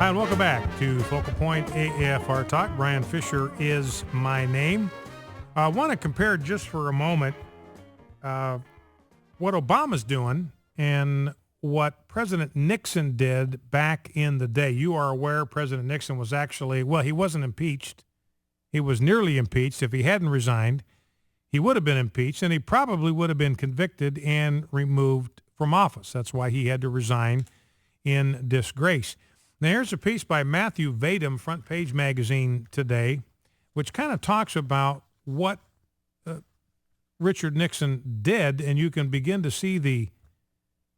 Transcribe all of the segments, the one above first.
Hi, and welcome back to Focal Point AFR Talk. Brian Fisher is my name. I want to compare just for a moment what Obama's doing and what President Nixon did back in the day. You are aware President Nixon was actually, well, he wasn't impeached. He was nearly impeached. If he hadn't resigned, he would have been impeached, and he probably would have been convicted and removed from office. That's why he had to resign in disgrace. Now, here's a piece by Matthew Vadum, Front Page Magazine today, which kind of talks about what Richard Nixon did, and you can begin to see the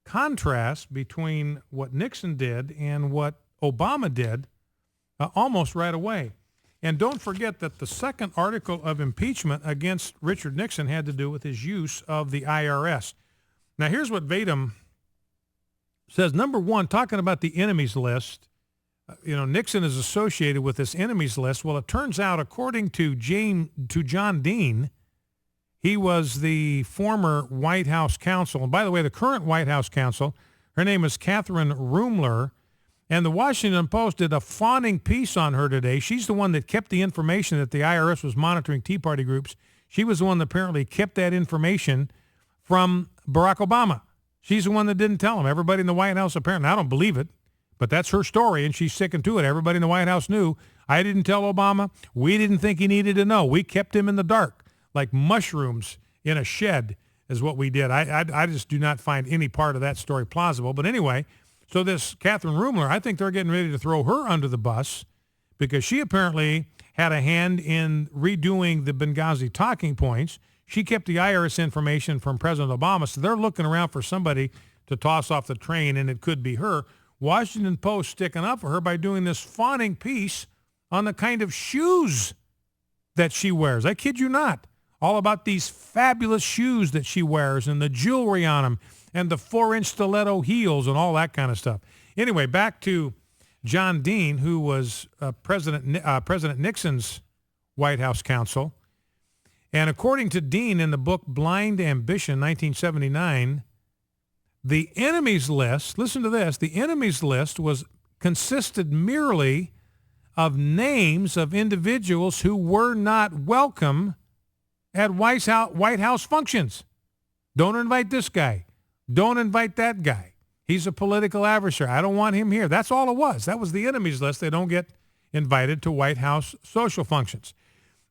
contrast between what Nixon did and what Obama did almost right away. And don't forget that the second article of impeachment against Richard Nixon had to do with his use of the IRS. Now, here's what Vadum says. Number one, talking about the enemies list, Nixon is associated with this enemies list. Well, it turns out, according to John Dean, he was the former White House counsel. And by the way, the current White House counsel, her name is Catherine Rumler, and the Washington Post did a fawning piece on her today. She's the one that kept the information that the IRS was monitoring Tea Party groups. She was the one that apparently kept that information from Barack Obama. She's the one that didn't tell him. Everybody in the White House, apparently, I don't believe it, but that's her story, and she's sticking to it. Everybody in the White House knew. I didn't tell Obama. We didn't think he needed to know. We kept him in the dark, like mushrooms in a shed is what we did. I just do not find any part of that story plausible. But anyway, so this Catherine Rumler, I think they're getting ready to throw her under the bus because she apparently had a hand in redoing the Benghazi talking points. She kept the IRS information from President Obama, so they're looking around for somebody to toss off the train, and it could be her. Washington Post sticking up for her by doing this fawning piece on the kind of shoes that she wears. I kid you not. All about these fabulous shoes that she wears and the jewelry on them and the 4-inch stiletto heels and all that kind of stuff. Anyway, back to John Dean, who was President Nixon's White House counsel. And according to Dean in the book Blind Ambition, 1979, the enemies list, listen to this, the enemies list consisted merely of names of individuals who were not welcome at White House functions. Don't invite this guy. Don't invite that guy. He's a political adversary. I don't want him here. That's all it was. That was the enemies list. They don't get invited to White House social functions.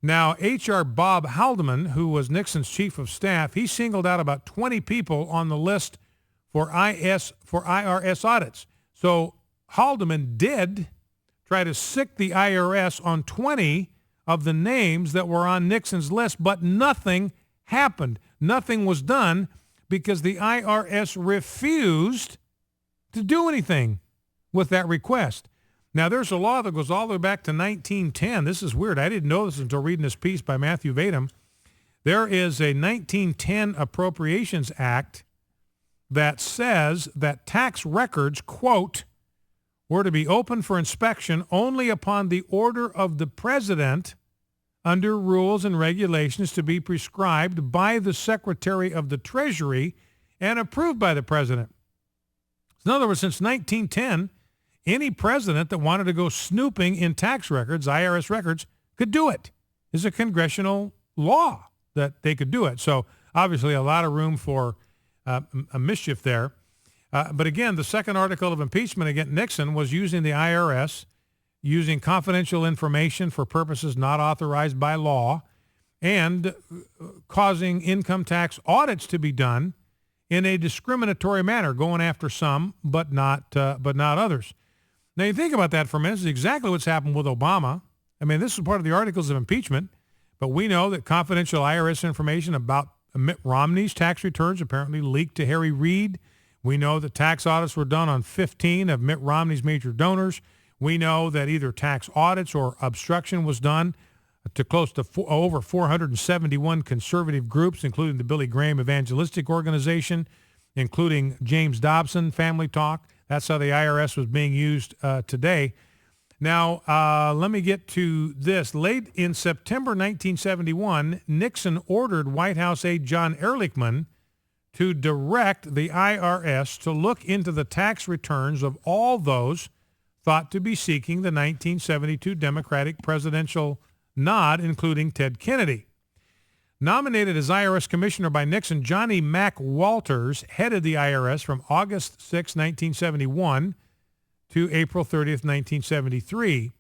Now, H.R. Bob Haldeman, who was Nixon's chief of staff, he singled out about 20 people on the list for IRS audits. So Haldeman did try to sick the IRS on 20 of the names that were on Nixon's list, but nothing happened. Nothing was done because the IRS refused to do anything with that request. Now, there's a law that goes all the way back to 1910. This is weird. I didn't know this until reading this piece by Matthew Vadum. There is a 1910 Appropriations Act that says that tax records, quote, were to be open for inspection only upon the order of the president under rules and regulations to be prescribed by the Secretary of the Treasury and approved by the president. In other words, since 1910, any president that wanted to go snooping in tax records, IRS records, could do it. It's a congressional law that they could do it. So obviously a lot of room for a mischief there. But again, the second article of impeachment against Nixon was using the IRS, using confidential information for purposes not authorized by law, and causing income tax audits to be done in a discriminatory manner, going after some but not others. Now, you think about that for a minute. This is exactly what's happened with Obama. I mean, this is part of the articles of impeachment, but we know that confidential IRS information about Mitt Romney's tax returns apparently leaked to Harry Reid. We know that tax audits were done on 15 of Mitt Romney's major donors. We know that either tax audits or obstruction was done to close to over 471 conservative groups, including the Billy Graham Evangelistic Organization, including James Dobson, Family Talk. That's how the IRS was being used today. Now, let me get to this. Late in September 1971, Nixon ordered White House aide John Ehrlichman to direct the IRS to look into the tax returns of all those thought to be seeking the 1972 Democratic presidential nod, including Ted Kennedy. Nominated as IRS commissioner by Nixon, Johnny Mack Walters headed the IRS from August 6, 1971 to April 30th, 1973.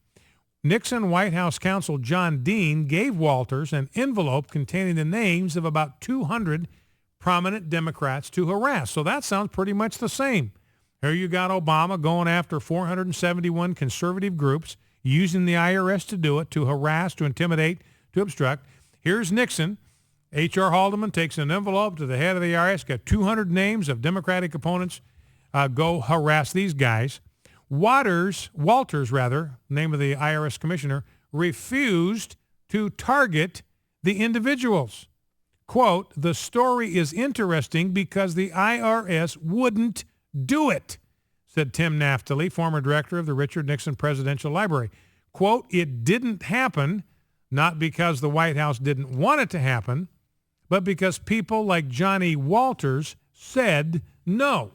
Nixon White House counsel John Dean gave Walters an envelope containing the names of about 200 prominent Democrats to harass. So that sounds pretty much the same. Here you got Obama going after 471 conservative groups, using the IRS to do it, to harass, to intimidate, to obstruct. Here's Nixon. H.R. Haldeman takes an envelope to the head of the IRS, got 200 names of Democratic opponents, go harass these guys. Walters, name of the IRS commissioner, refused to target the individuals. Quote, the story is interesting because the IRS wouldn't do it, said Tim Naftali, former director of the Richard Nixon Presidential Library. Quote, it didn't happen, not because the White House didn't want it to happen, but because people like Johnny Walters said no.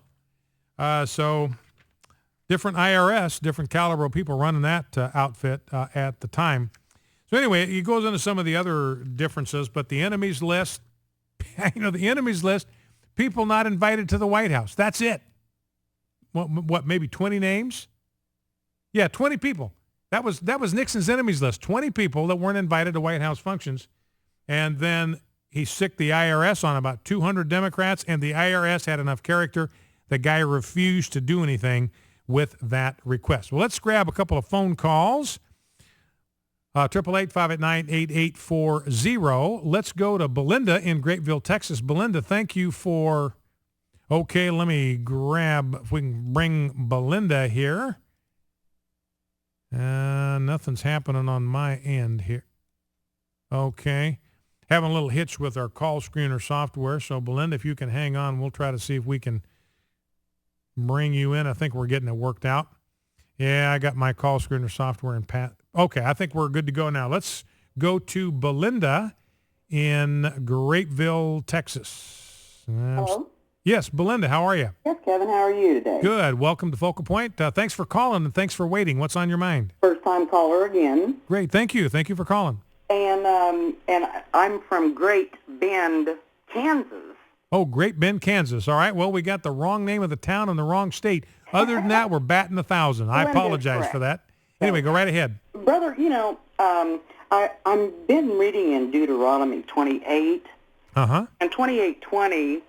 So different IRS, different caliber of people running that outfit at the time. So anyway, he goes into some of the other differences, but the enemies list, the enemies list, people not invited to the White House. That's it. What, maybe 20 names? Yeah, 20 people. That was Nixon's enemies list, 20 people that weren't invited to White House functions. And then he sicked the IRS on about 200 Democrats, and the IRS had enough character. The guy refused to do anything with that request. Well, let's grab a couple of phone calls. 888-589-8840. Let's go to Belinda in Grapeville, Texas. Belinda, thank you for... Okay, let me grab, if we can bring Belinda here. Nothing's happening on my end here. Okay. Having a little hitch with our call screener software. So, Belinda, if you can hang on, we'll try to see if we can bring you in. I think we're getting it worked out. Yeah, I got my call screener software in pat. Okay, I think we're good to go now. Let's go to Belinda in Grapeville, Texas. Hello? Yes, Belinda, how are you? Yes, Kevin, how are you today? Good. Welcome to Focal Point. Thanks for calling and thanks for waiting. What's on your mind? First-time caller again. Great. Thank you. Thank you for calling. And I'm from Great Bend, Kansas. Oh, Great Bend, Kansas. All right. Well, we got the wrong name of the town and the wrong state. Other than that, we're batting 1,000. I apologize for that. Anyway, go right ahead. Brother, I've been reading in Deuteronomy 28. Uh-huh. And 28:20,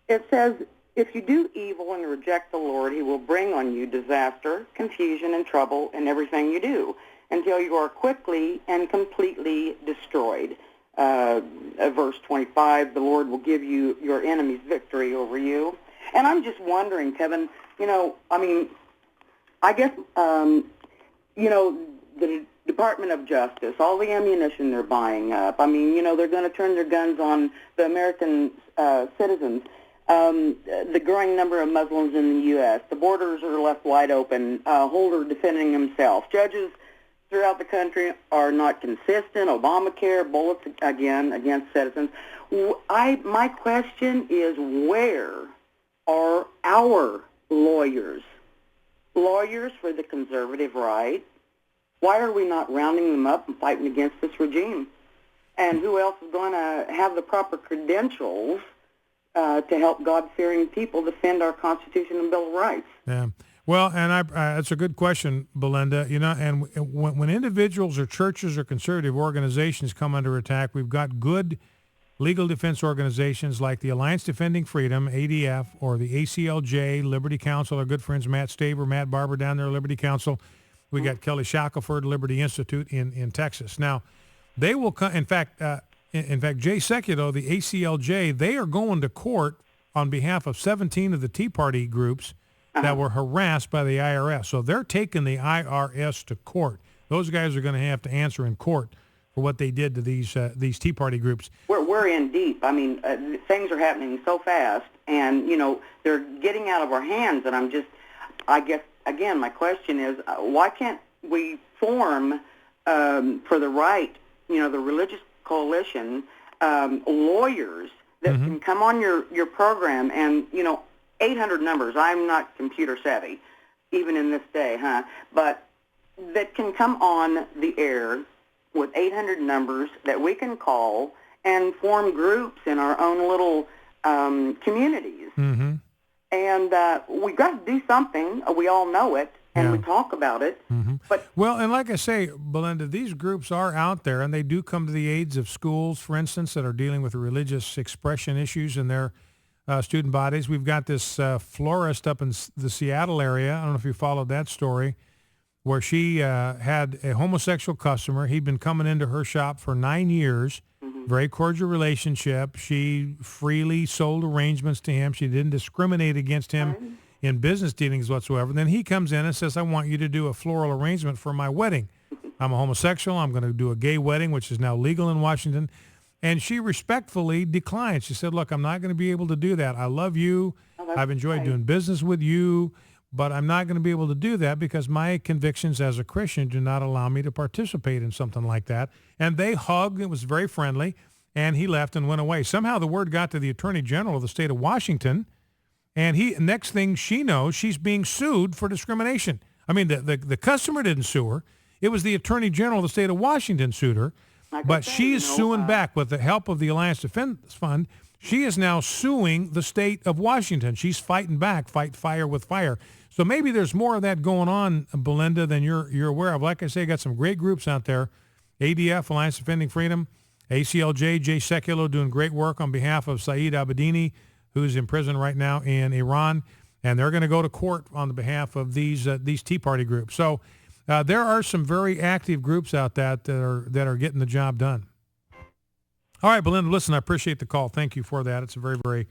it says, if you do evil and reject the Lord, he will bring on you disaster, confusion, and trouble in everything you do, until you are quickly and completely destroyed. Verse 25, the Lord will give you your enemy's victory over you. And I'm just wondering, Kevin, I guess, the Department of Justice, all the ammunition they're buying up, they're going to turn their guns on the American citizens. The growing number of Muslims in the U.S., the borders are left wide open, Holder defending himself. Judges throughout the country are not consistent. Obamacare, bullets again against citizens. My question is, where are our lawyers for the conservative right? Why are we not rounding them up and fighting against this regime? And who else is going to have the proper credentials to help God-fearing people defend our Constitution and Bill of Rights? Yeah. Well, and that's a good question, Belinda. And when individuals or churches or conservative organizations come under attack, we've got good legal defense organizations like the Alliance Defending Freedom, ADF, or the ACLJ, Liberty Counsel, our good friends Matt Staver, Matt Barber down there, Liberty Counsel. We got Kelly Shackelford, Liberty Institute in Texas. Now, they will come. In fact, Jay Sekulow, the ACLJ, they are going to court on behalf of 17 of the Tea Party groups that were harassed by the IRS. So they're taking the IRS to court. Those guys are going to have to answer in court for what they did to these Tea Party groups. We're in deep. Things are happening so fast, and they're getting out of our hands. And I guess again, my question is, why can't we form for the right, the religious coalition, lawyers that can come on your program and 800 numbers. I'm not computer savvy. even in this day, huh? But that can come on the air with 800 numbers that we can call and form groups in our own little communities. Mm-hmm. And we've got to do something. We all know it, and we talk about it. Mm-hmm. But well, and like I say, Belinda, these groups are out there, and they do come to the aids of schools, for instance, that are dealing with religious expression issues in their student bodies. We've got this florist up in the Seattle area. I don't know if you followed that story, where she had a homosexual customer. He'd been coming into her shop for 9 years. Very cordial relationship. She freely sold arrangements to him. She didn't discriminate against him in business dealings whatsoever. Then he comes in and says, I want you to do a floral arrangement for my wedding. I'm a homosexual. I'm going to do a gay wedding, which is now legal in Washington. And she respectfully declined. She said, look, I'm not going to be able to do that. I love you. I've enjoyed doing business with you, but I'm not going to be able to do that because my convictions as a Christian do not allow me to participate in something like that. And they hugged. It was very friendly. And he left and went away. Somehow the word got to the Attorney General of the state of Washington. And next thing she knows, she's being sued for discrimination. I mean, the customer didn't sue her. It was the Attorney General of the state of Washington sued her. But she is suing back with the help of the Alliance Defense Fund. She is now suing the state of Washington. She's fighting back, fight fire with fire. So maybe there's more of that going on, Belinda, than you're aware of. Like I say, got some great groups out there. ADF, Alliance Defending Freedom, ACLJ, Jay Sekulow doing great work on behalf of Saeed Abedini, who's in prison right now in Iran. And they're going to go to court on the behalf of these Tea Party groups. So there are some very active groups out there that are getting the job done. All right, Belinda, listen, I appreciate the call. Thank you for that. It's a very, very,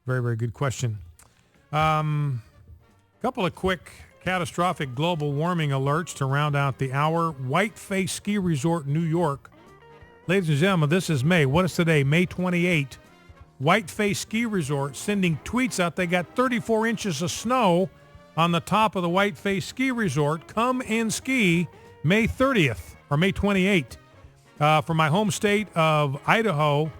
very, very good question. Couple of quick catastrophic global warming alerts to round out the hour. Whiteface Ski Resort, New York. Ladies and gentlemen, this is May. What is today? May 28. Whiteface Ski Resort sending tweets out. They got 34 inches of snow on the top of the Whiteface Ski Resort. Come and ski May 30th or May 28th. From my home state of Idaho,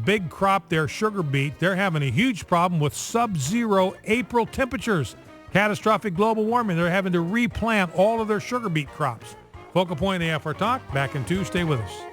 big crop there, sugar beet. They're having a huge problem with sub-zero April temperatures. Catastrophic global warming. They're having to replant all of their sugar beet crops. Focal Point AFR Talk, back in 2. Stay with us.